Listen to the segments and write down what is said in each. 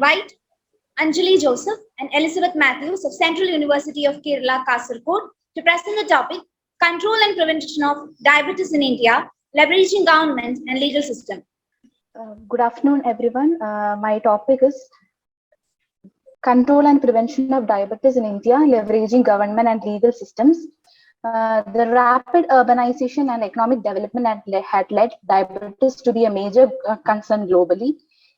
invite Anjali Joseph and Elizabeth Matthews of Central University of Kerala, Kasaragod, to present the topic Control and Prevention of Diabetes in India, Leveraging Government and Legal System. Good afternoon, everyone. My topic is Control and Prevention of Diabetes in India, Leveraging Government and Legal Systems. The rapid urbanization and economic development had led diabetes to be a major concern globally.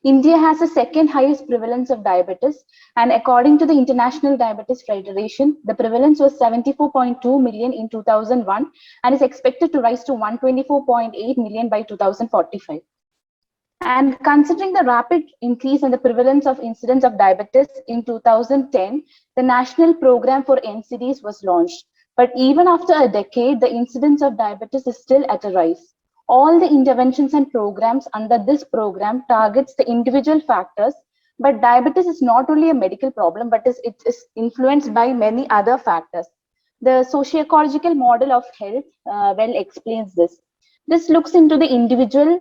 India has the second highest prevalence of diabetes, and according to the International Diabetes Federation, the prevalence was 74.2 million in 2001 and is expected to rise to 124.8 million by 2045. And considering the rapid increase in the prevalence of incidence of diabetes in 2010, the National Program for NCDs was launched. But even after a decade, the incidence of diabetes is still at a rise. All the interventions and programs under this program targets the individual factors, but diabetes is not only a medical problem, but it is influenced by many other factors. The socio-ecological model of health well explains this. This looks into the individual.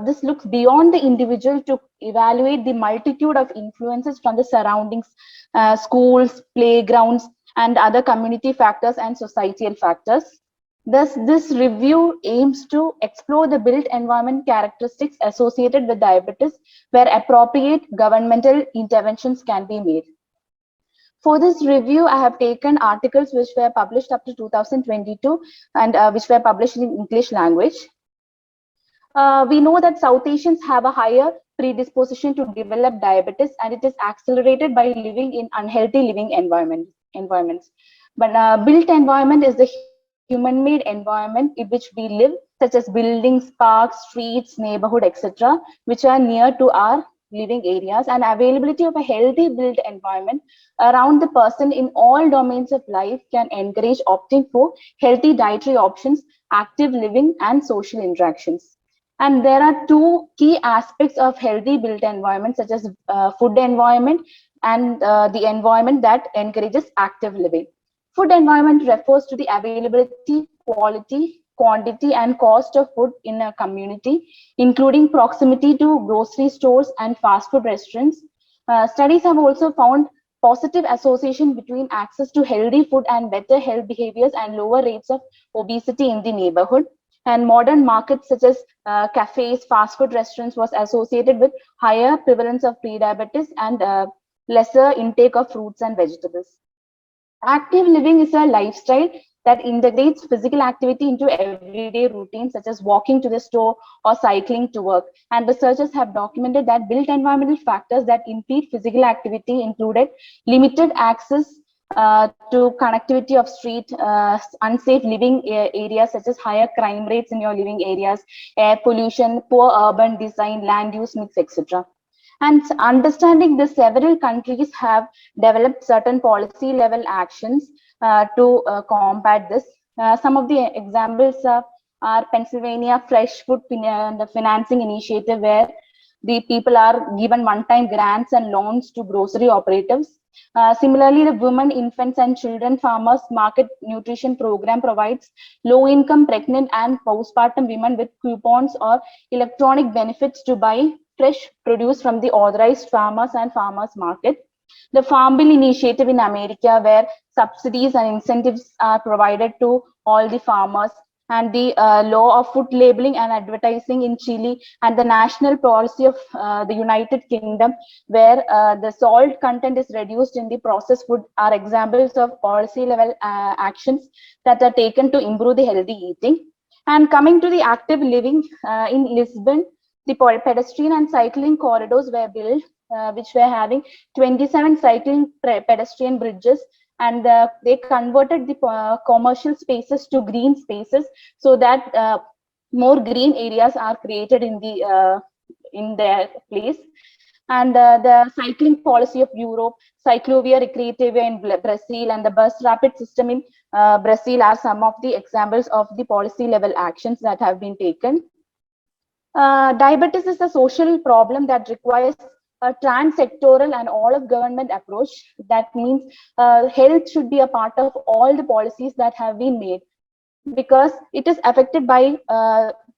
This looks beyond the individual to evaluate the multitude of influences from the surroundings, schools, playgrounds, and other community factors and societal factors. Thus, this review aims to explore the built environment characteristics associated with diabetes, where appropriate governmental interventions can be made. For this review, I have taken articles which were published up to 2022 and which were published in English language. We know that South Asians have a higher predisposition to develop diabetes, and it is accelerated by living in unhealthy living environments. But built environment is the human-made environment in which we live, such as buildings, parks, streets, neighborhood, etc., which are near to our living areas, and availability of a healthy built environment around the person in all domains of life can encourage opting for healthy dietary options, active living, and social interactions. And there are two key aspects of healthy built environment, such as food environment and the environment that encourages active living. Food environment refers to the availability, quality, quantity, and cost of food in a community, including proximity to grocery stores and fast food restaurants. Studies have also found positive association between access to healthy food and better health behaviors and lower rates of obesity in the neighborhood. And modern markets such as cafes, fast food restaurants was associated with higher prevalence of prediabetes and lesser intake of fruits and vegetables. Active living is a lifestyle that integrates physical activity into everyday routines, such as walking to the store or cycling to work. And researchers have documented that built environmental factors that impede physical activity included limited access to connectivity of street, unsafe living areas such as higher crime rates in your living areas, air pollution, poor urban design, land use mix, etc. And understanding this, several countries have developed certain policy level actions to combat this. Some of the examples are Pennsylvania Fresh Food the Financing Initiative, where the people are given one-time grants and loans to grocery operatives. Similarly, the Women, Infants and Children Farmers Market Nutrition Program provides low-income pregnant and postpartum women with coupons or electronic benefits to buy fresh produce from the authorized farmers and farmers market. The Farm Bill initiative in America, where subsidies and incentives are provided to all the farmers, and the law of food labeling and advertising in Chile, and the national policy of the United Kingdom, where the salt content is reduced in the processed food, are examples of policy level actions that are taken to improve the healthy eating. And coming to the active living, in Lisbon, the pedestrian and cycling corridors were built, which were having 27 cycling pedestrian bridges, and they converted the commercial spaces to green spaces so that more green areas are created in their place. And the cycling policy of Europe, Cyclovia Recreativa in Brazil, and the bus rapid system in Brazil are some of the examples of the policy level actions that have been taken. Diabetes is a social problem that requires a trans-sectoral and all of government approach. That means health should be a part of all the policies that have been made, because it is affected by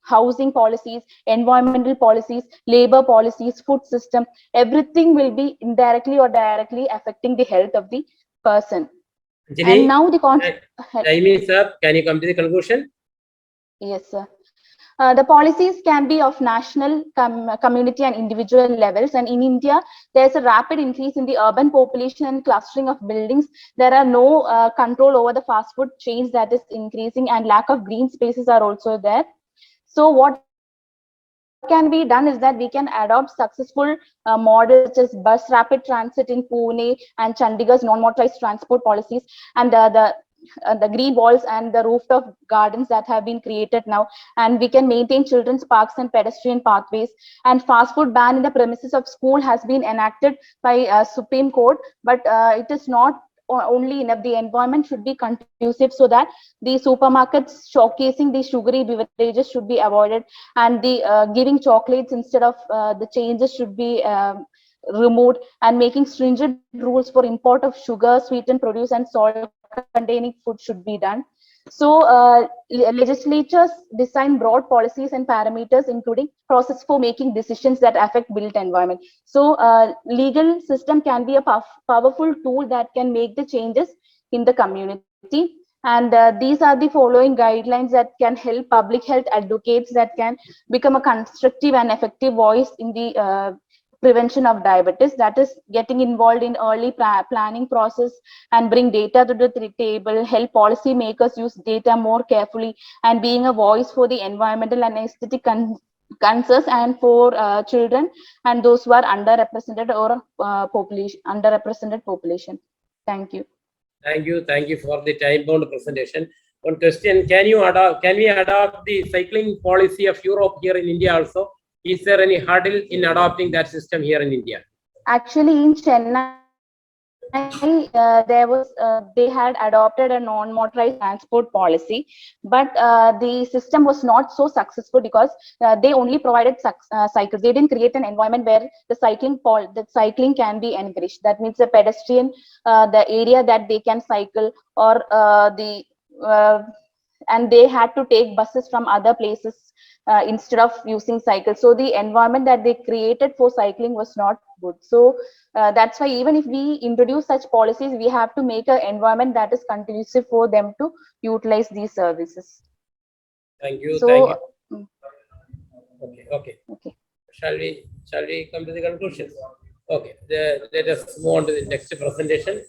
housing policies, environmental policies, labor policies, food system, everything will be indirectly or directly affecting the health of the person. Anjali, And now the time is up. Can you come to the conclusion? Yes, sir. The policies can be of national, community and individual levels. And in India, there's a rapid increase in the urban population and clustering of buildings. There are no control over the fast food chains that is increasing, and lack of green spaces are also there. So what can be done is that we can adopt successful models such as bus rapid transit in Pune and Chandigarh's non-motorized transport policies, and the green walls and the rooftop gardens that have been created now. And we can maintain children's parks and pedestrian pathways. And fast food ban in the premises of school has been enacted by Supreme Court, but it is not only enough. The environment should be conducive so that the supermarkets showcasing the sugary beverages should be avoided, and the giving chocolates instead of the changes should be removed, and making stringent rules for import of sugar, sweetened produce and salt containing food should be done. So legislatures design broad policies and parameters, including process for making decisions that affect built environment. So legal system can be a powerful tool that can make the changes in the community. And these are the following guidelines that can help public health advocates that can become a constructive and effective voice in the prevention of diabetes. That is getting involved in early planning process and bring data to the table, help policy makers use data more carefully, and being a voice for the environmental and aesthetic concerns, and for children and those who are underrepresented or underrepresented population. Thank you. Thank you for the time-bound presentation. One question: Can we adopt the cycling policy of Europe here in India also? Is there any hurdle in adopting that system here in India? Actually, in Chennai, they had adopted a non-motorized transport policy, but the system was not so successful because they only provided cycles. They didn't create an environment where the cycling can be encouraged. That means the pedestrian, the area that they can cycle, or and they had to take buses from other places instead of using cycles. So the environment that they created for cycling was not good. So that's why even if we introduce such policies, we have to make an environment that is conducive for them to utilize these services. Thank you. So, thank you. Okay. Shall we come to the conclusions? Okay. Let us move on to the next presentation.